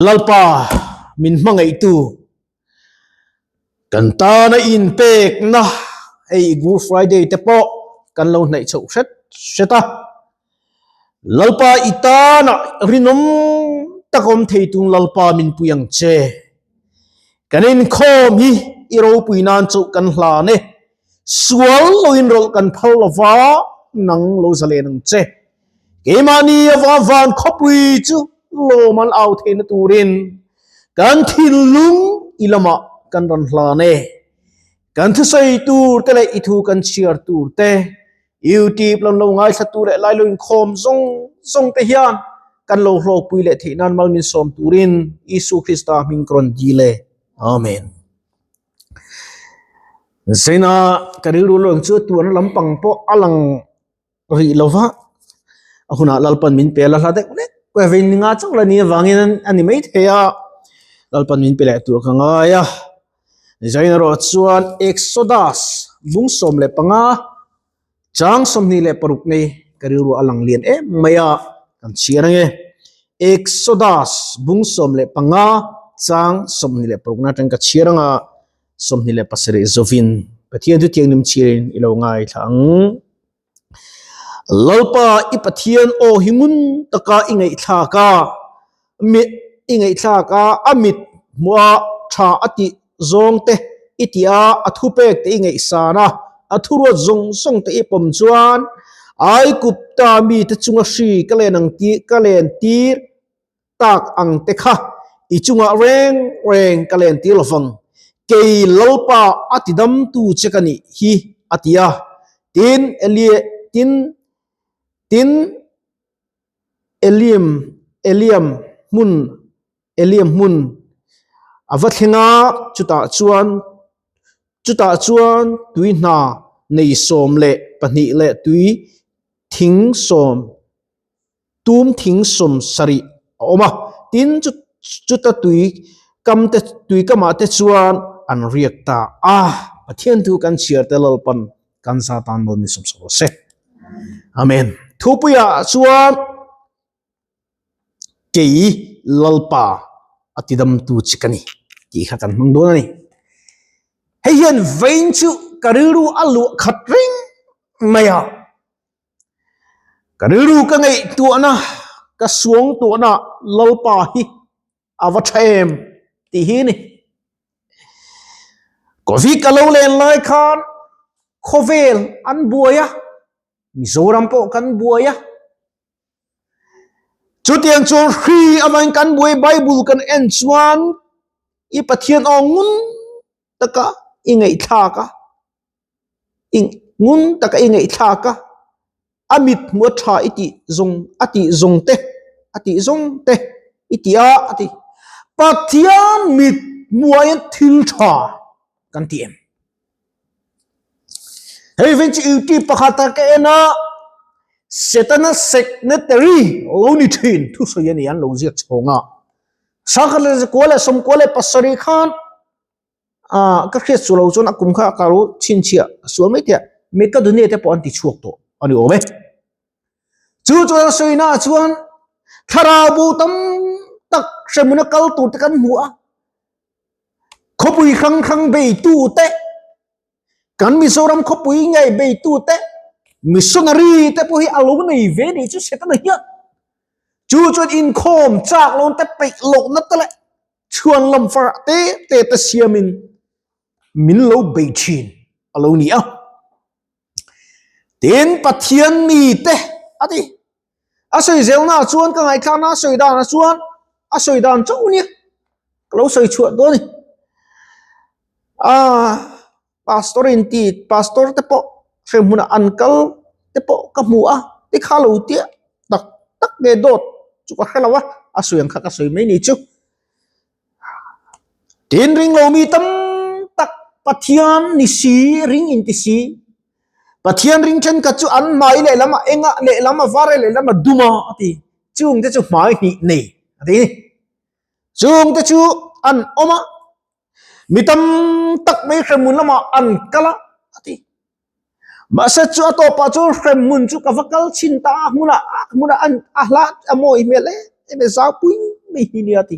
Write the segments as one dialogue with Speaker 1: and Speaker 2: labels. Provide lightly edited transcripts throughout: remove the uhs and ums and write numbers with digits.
Speaker 1: lalpa min mangai tu kan ta na in pek na ei Good Friday te po kan lo nai chau seta lalpa ita na rinom takom theitung lalpa min puyang che kanin khom hi iro puinan chu kan hla ne sual loin rol kan phal lawa nang lo zale nang che kemani awa van khopui chu lo mal au thein turin kan thilung ilama kan ron hla ne kan thu sei tur te le ithu kan share tur te YouTube lo ngai thatu le lai loin khom zong te hian kan lo hlok pui le thinan mal min som turin Isu Krista min kron ji le amen Zaina kariru long chu tuan lampang po alang ri lova ahuna lalpan min pela hladek ne ko vein nga chang la ni wangin ani mai theya lalpan min pela tur khanga ya Zaina ro chuan Exodus bung som le panga chang som ni le paruk nei kariru alang lien maya kan chiarang Exodus bung som le panga chang som ni le paruk na tang ka chiaranga som ni le pasare zovin pathian tu tiang nim chirin ilo ngai thang lalpa ipathian o hingun taka ingai thaka mi ingai thaka amit mua tha ati zong te itia athupek te ingai sana athuro zong te ipom chuan ai kupta mi te chunga hri kalenang ti kalen tir tak ang te kha ichunga reng kalen ti lovang kei lalpa atidam tu chekani hi atia tin eliam mun avathenga chuta chuan tui na nei som le pani le tui thing som tum thing som sari oma tin chuta tui kama te chuan an riak ta pathian tu kan chiar te lalpan kan satan bon ni som se amen thupuya chuan kei lalpa atidam tu chikani ki khakan mangdona ni heian vein chu kariru alu khatring maya kariru ka ngai tu ana ka suang tu ana lalpa hi avathem ti hi ni kovi kalau len lai khan khovel an buaya mizoram po kan buaya chutiang chon hri amang kan buai bible kan en chuan I pathian ongun taka ingai thaka ngun taka ingai thaka amit mu tha iti zong te itia ati pathian mit muai thil tha kan tiem hei venchi uti pakhata ka ena setana secretary loni thin thu so yani an lo zia chonga sakale kole som kole pasari khan ka khe chulo chon akum kha karu chinchia suamai tia meka dunia te po anti chuak to ani ome chu soina chuan tharabu tam tak semuna kal tu te kan hua khopui khang be tu te kan mizoram khopui ngai be tu te missionary te po hi alo nei ve ni chu setana hi chu in khom chak lon te pe lok na tale chuan lam far te ta siamin min lo be chin alo ni tin pathian mi te ati asoi zelna chuan ka ngai thana soida na chuan asoidan chau ni lo soi chuat do ni pastor te po femuna uncle te po ka mua ti khalo tia tak ge dot chu ka helawa asuyang kha ka soi mai ni chu tin ring lo mi tam tak pathian ni si ring in ti si pathian ring chen ka chu an mai le lama vare le lama duma ati chung te chu mai ni nei ati chung te chu an oma mitam tak mai khamun lama an kala ati masa chu ato pa chu khamun chu ka vakal chinta muna an ahla amoi mele eme za pui me hi ni ati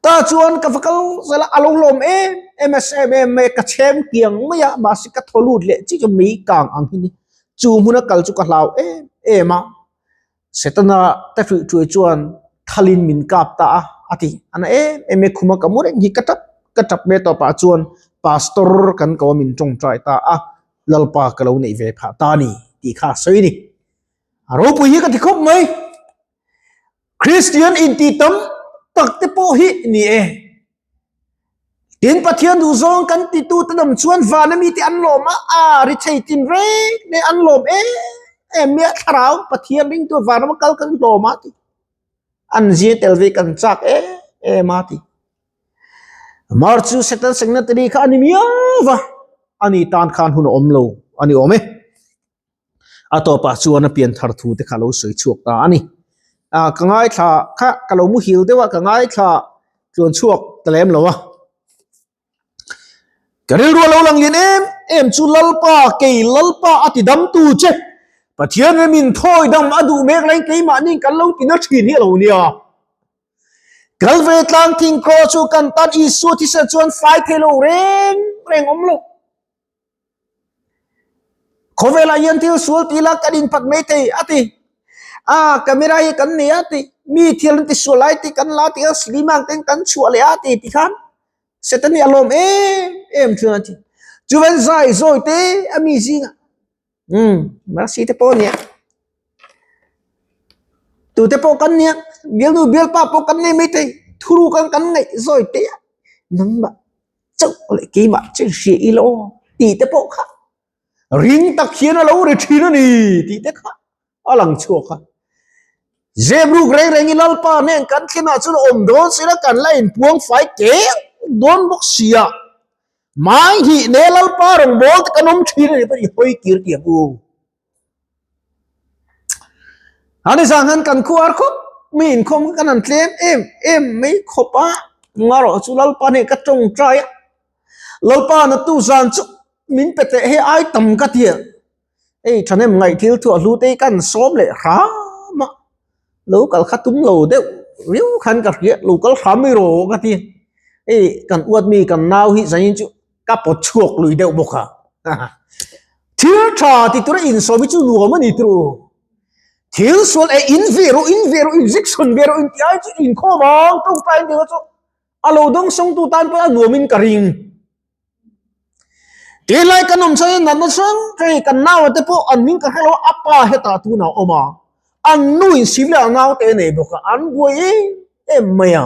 Speaker 1: ta chuan ka fakal sala along lom MSM ka chem kiang maya basi ka tholut le chi chu mi kang ang hi chu huna kal chu ka hlaw ma setana ta fi chu chuan thalin min kap ta ati ana me khuma kamur hi katap me to pa chuan pastor kan ko min tong trai ta lalpa kalo nei ve pha ta ni ti kha soi ni aro pu hi ka ti khop mai Christian in ti tam tak te po hi ni tin pathian du zong kan ti tu tanam chuan vana mi ti an lom ri thei tin re ne an lom me tharau pathian ring tu vana kal kan lom ti an je telve kan chak ma ti marchu setan signatory kha animia wa ani tan khan hun omlo ani ome atopa chuan pian thar thu te khalo soi chuak ta ani kangai tha kha kalo mu hil dewa kangai tha chuan chuak tlem lowa karil ro lo lang lin em chu lalpa ke lalpa ati dam tu che pathian min thoi dam adu mek lai ke ma ning kan lo tin a thin hi lo nia galve tlang ting ko chu kan tan isu ti sa chuan 5 kilo reng omlo khovela yan til sul tila kadin pat me te ati camera hi kan ni ati mi thil ti sulai ti kan la ti slimang ten kan chuale ati ti khan setani alom em chuan ti chuan zai zoi te ami zinga ma si te po nia tu te po kan nia biel nu biel pa po kan ne me te thuru kan ngai zoi te nang ba chau le ki ma chen shi ilo ti te po kha ring tak khian lo re thina ni ti te kha alang chu kha zebru greng reng ilal pa nen kan khina chun om don sira kan lain puang fai ke don bok sia mai hi ne lal pa rong bol kanom thina ni pari hoi kir ti bu ani sang kan khuar kho min khom kan an tlem em mai khopa ngaro chu lal pa ne ka tong trai lal pa na tu zan chu min pete he ai tam ka tia thanem ngai thil thu lu te kan som le ra ma lo kal khatum lo de riu khan ka ria lo kal khami ro ka tia kan uat mi kan nau hi zain chu ka pot chuak lui deu boka thil tha ti tura in so bi chu nu ma ni tru thil sol in vero injection vero in ti ai chu in kho ma tong tai de chu alo dong song tu tan pa nuamin ka ring te lai kanom sai nan na sang kai kan naw te po an min ka hello apa heta tu na oma an nui sivla naw te nei boka an boi maya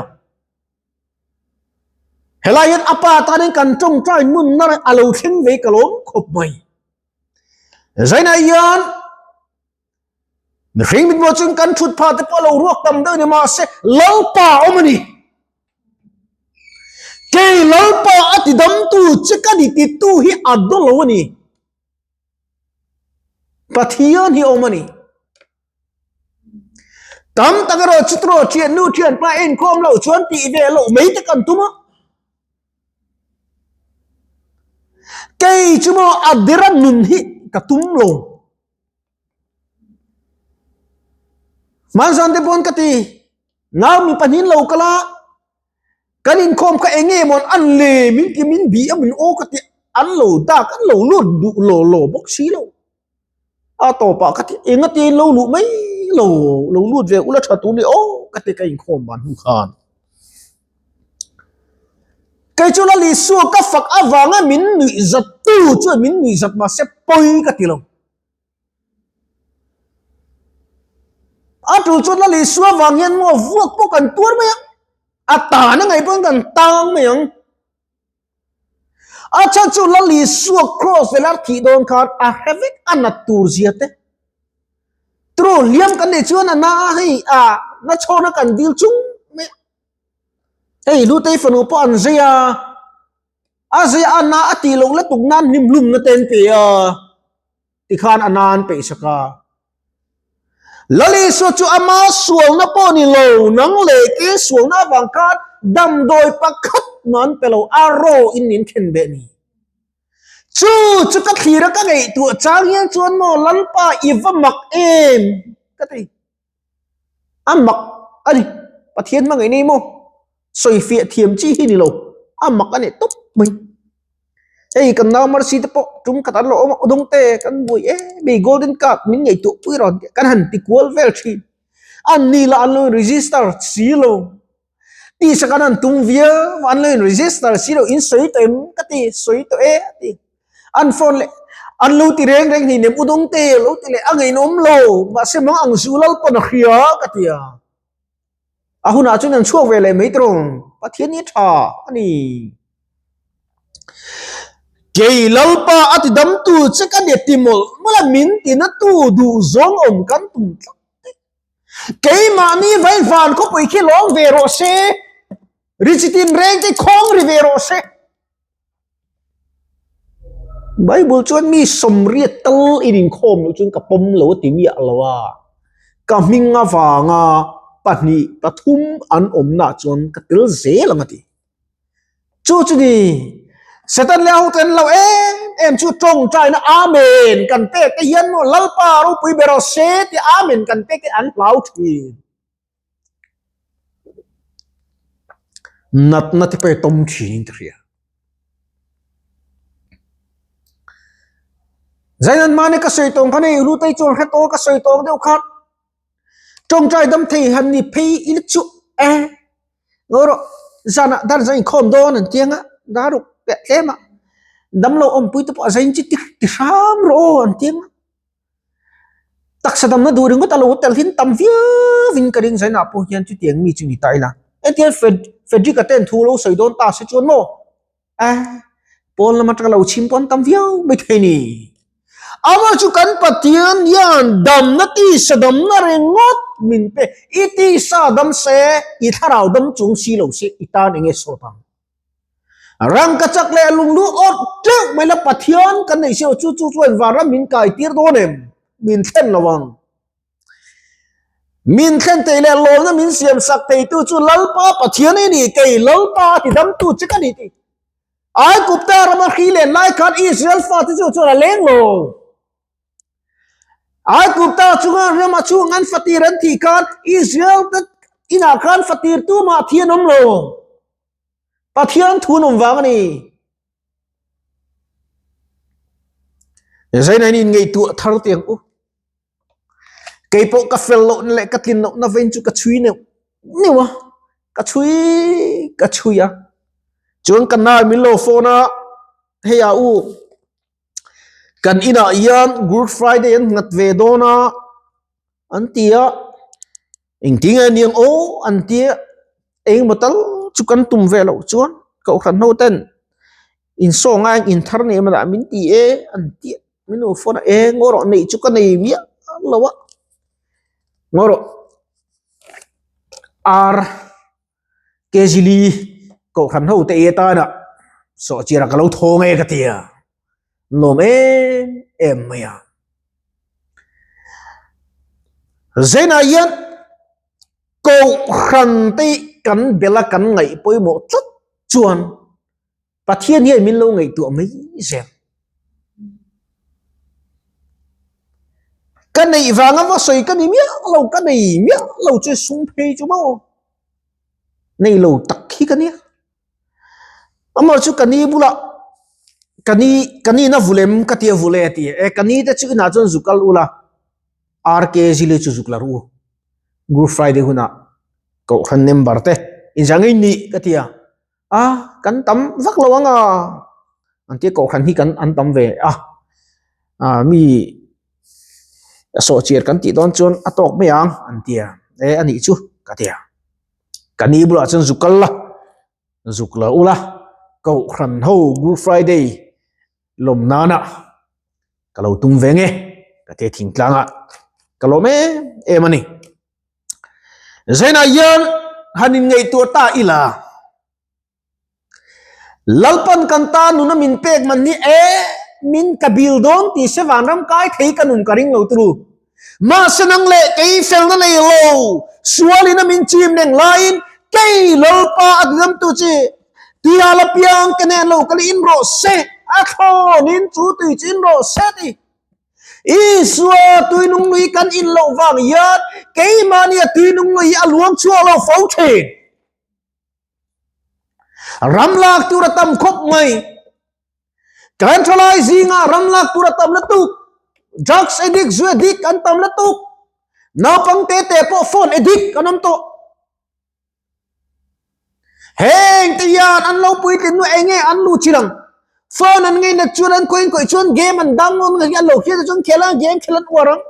Speaker 1: helayan apa ta den kan tong trai mun na alo thing ve kalom khop mai zaina yan ring mit mo chung kan thut pha te po lo ruak tam de ni ma se lo pa omani ke lalpa ati dam tu chika di ti tu hi adol lo ni pathian hi omani tam tagaro chutro chien nu chien pa en khom lo chuan ti ve lo mei te kan tuma ke chumo adiran nun hi ka tum lo man san te pon ka ti ngaw mi panin lo kala kanin khom ka enge mon an le min ki min bi amin o ka ti an lo da kan lo lu du lo bok si lo to pa ka ti enga ti lo lu mai lo lu ve ula thatu ni o ka ti kain khom ban hu khan kai chu la li su ka fak awanga min nui zat tu chu min nui zat ma se poi ka ti lo tu chu la li su awangyan mo vuak po kan tur mai ta na ngai pon kan tang mai ang cha chu la li su cross velar thi don khat havik anatur ziate tro liam kan ne chuan na hei na chona kan dil chung me hei lu te fanu po an zia na ati lo la tuk nan nim lum na ten pe ti khan anan pe saka lali su chu ama sual na po ni lo nang le ke sual na wang khat dam doi pakhat man pelo aro in khen be ni chu ka thira ka ngai tu chang yan chuan mo lalpa iwamak ka ti amak ani pathian ma ngai ni mo soi phía thiềm chi hi ni lo mặc anh ấy tốt mình ấy cần nào mà xí tập chúng cả lỗ mà đông tê cần bụi bị golden cup mình nhảy tụ bụi rồi cần hẳn thì cuốn về chi anh ni là anh lo register xí lo ti sa kanan tung vía anh lo register xí lo in soi tem cái ti soi to ti anh phone le anh lo ti reng reng thì nem udong tê lo ti le anh ấy nom lo mà xem mong anh su lal pon khia cái ti à hun à chúng anh chua về lại mấy trông bắt thiên nhất thà anh cái lâu pa at đâm tu chắc cái đẹp tìm mồ mà là min thì nó tu đủ giống căn tung cái mà mi vay van có bị khi long về rồi xe richitin reng cái khong về rồi xe Bible chuan mi som riết tal in khom lo chuan kapom lo ti mi alawa ka minga wanga pani pathum an omna chuan ka tel ze langati chu chu ni Satan leo ten lo em chu trong trai na amen kan te cái hian no lalpa ro pui bero se ti amen kan te cái an plau thi nat nat pe tom thi tria zainan mane ka soi tong khane lu tai chon kha to ka soi tong deu khat trong trai dam thei han ni pei il chu ngoro zana dar zain khom don an tianga daru ema dam lo om pui to pa zain chi ti ram ro an tianga tak sadam na during ta lo tel hin tam via vin ka ring zain a po hian chu tiang mi chu ni tai la etian fedri ka ten thu lo soi don ta se chon mo pol na matra lo chim pon tam via mai thei ni ama chu kan patian yan dam na ti sadam na rengot min pe iti sadam se I tharau dam chung si lo se itan enge so tam rang ka chak le lung lu ot tek mai la pathian kan nei se chu chu chuan wara min kai tir do nem min thlen lawang min thlen te le lo na min siam sak te tu chu lalpa pathian ni kai lalpa ti dam tu chikani ti ai kupta rama khilen lai khat Israel fa ti chu la leng lo ai kupta chunga rama chu ngan fatiran thi kan Israel ta ina kan fatir tu ma thianom lo pathian thunum wang ni zai nai ni ngei tu thar tiang u kei po ka fel lo le ka tin no na ven chu ka chui ne ni wa ka chui ya chuan kan na mi lo phone a he ya u kan ina yan Good Friday an ngat ve dona an tia ing tinga niang o an tia eng motal chu kan tum ve lo chuan ko khan ho ten in so ngang in thar ne ma min ti an tia min o phone ngoro nei chu kan nei mi lawa ngoro ar kezili ko khan ho te ta na so chira ka lo thong ka tia nom em maya zena yan ko khan te kan bela kan ngai poi mo tlat chuan pathian hi min lo ngai tu mai zen kan nei wanga ma soi kan mi lo kan nei mi lo che sung phei chu mo nei lo tak khi kan ya amar chu kan ni bula kani na vulem katia vule ti kani ta chu na chon zukal ula rk zile chu zuklaru Good Friday huna ko khan nem barte in jangai ni katia kan tam vak lawanga anti ko khan hi kan an tam ve mi so chier kan ti don chon atok me ang antia ani chu katia kani bula chon zukal la zukla ula ko khan ho Good Friday lom nana kalau tung venge kate thing tlanga kalome emani zena yan hanin ngai tu ta ila lalpan kanta nuna min pek man ni min kabil don ti se wanram kai thei kanum karing lo tru ma sanang le kai fel na nei lo suali na min chim neng lain kai lalpa adam tu chi ti ala piang kene lo kali in ro se atho nin chu tu chin ro se ti iswa tuinung nui kan in lo wang yat kai mania tuinung nui aluang chu lo fo the ramlak turatam khop mai kan thalai zinga ramlak turatam la tu drugs addict zu addict kan tam la tu na pang te po phone addict kanam to heng tiyan an lo pui tin nu enge an lu chilang phone an ngai na chuan coin koi chuan game an download ngai an lo khia chuan khela game khelan warang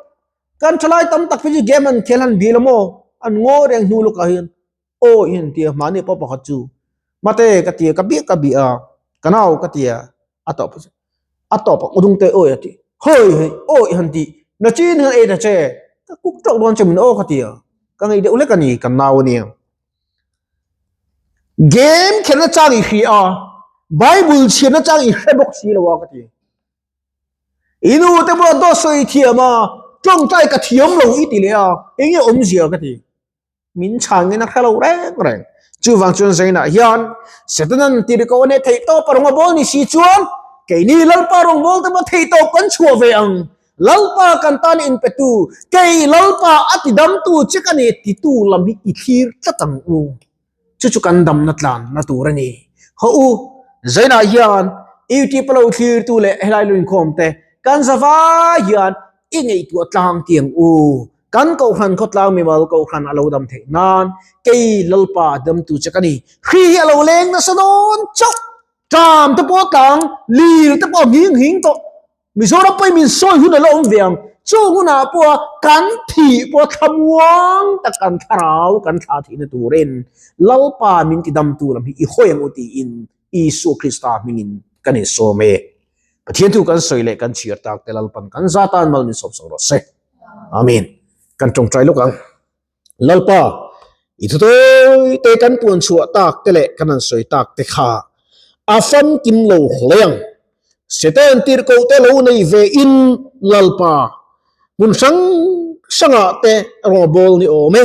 Speaker 1: kan thalai tam tak phi game an khelan dilamo an ngo reng nu lu ka hian o hin ti mani pa pa chu mate ka ti ka bi a kanau ka ti atop udung te o ati hoi o han ti na chin han e na che ka kuk tok don chemin o ka ti ka ngai de ule ka ni kan naw ni game khena chang i khi a bible chena chang i hebok si lo ka ti inu te bo do soi thiama trong tai ka thiam lo i ti le a enge om zia ka ti min chang na khalo reng chu wang chuan zaina hian setanan ti ko ne thei to parong bol ni si chuan ke ni lal parong bol te ma thei to kan chua ve ang lalpa kan tan in petu ke lalpa ati dam tu chikani ti tu lam hi i thir tatang u chu kan dam na tlan na tu rani ho u zaina hian iti palo thir tu le helai luin khom te kan zawa hian ingei tu tlang tiang u kan ko khan khot lang mi mal ko khan alo dam the nan ke lalpa dam tu chakani khi alo leng na sanon chok tram te po tang li te po hing to mi so ra pai min soi hu na lo viang chu hu na po kan thi po thamwang ta kan tharau kan tha thi na tu ren lalpa min ki dam tu lam hi i hoyang uti in isu krista mingin kan e so me pathian tu kan soi le kan chiar tak te lalpan kan zatan mal min sop so ro se amen kan trong trai lokang lalpa itu te kan puan chua tak te le kan an soi tak te kha afan kim lo hleang setan tir ko te lo nei ve in lalpa mun sanga te robol ni ome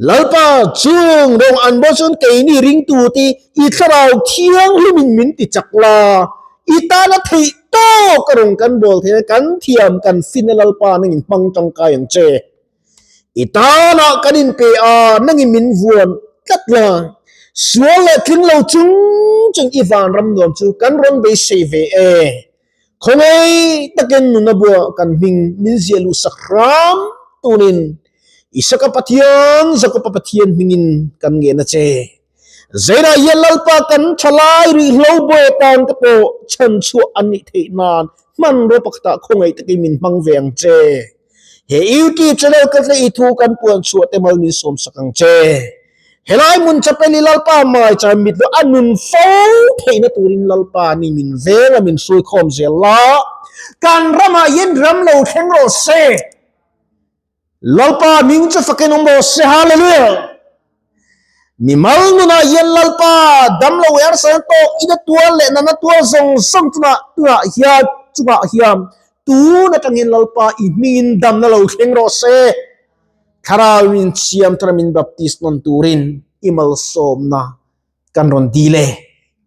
Speaker 1: lalpa chung dong an bo chun ke ni ring tu ti i tharau thiang lumin min ti chakla ita na thei to karong kan bol the kan thiam kan fin lalpa ning pang tang ka yang che ita na kanin pe a nangin min vuan katla suala king lo chung chung ivan ram dom chu kan ron be save e khongai taken nu na bo kan ming min zielu sakram tunin isaka pathian zakapa pathian mingin kan nge na che zaira yelalpa kan thalai ri hlo bo tan ka po chan chu ani the nan man ro pakta khongai takin min mang veng che he iuti chalo ka le ithu kan puan chu te mal ni som sakang che helai mun chapeli lalpa mai cham mit lo anun fo theina turin lalpa ni min vela min sui khom zela kan rama yen ram lo theng ro se lalpa ming chu faken ong bo se hallelujah mi mal nu na yen lalpa dam lo wer san to ida tual le na tual zong sam tuna tua hia chuba hiam tu na tangin lalpa i min dam na lo theng ro se Karawin siam tramin baptis non turin imal som na kan ron dile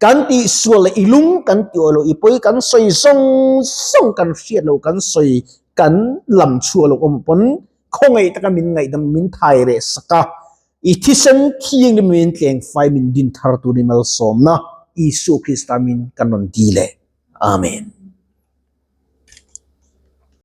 Speaker 1: kan ti sual ilung kan ti olo ipoi kan soi song kan fiat lo kan soi kan lam chualo kompon khongai ta min ngai dam min thai re saka ithisen thieng ni min tleng fai min din thar tu ni mal som na isu kristamin kan ron dile amen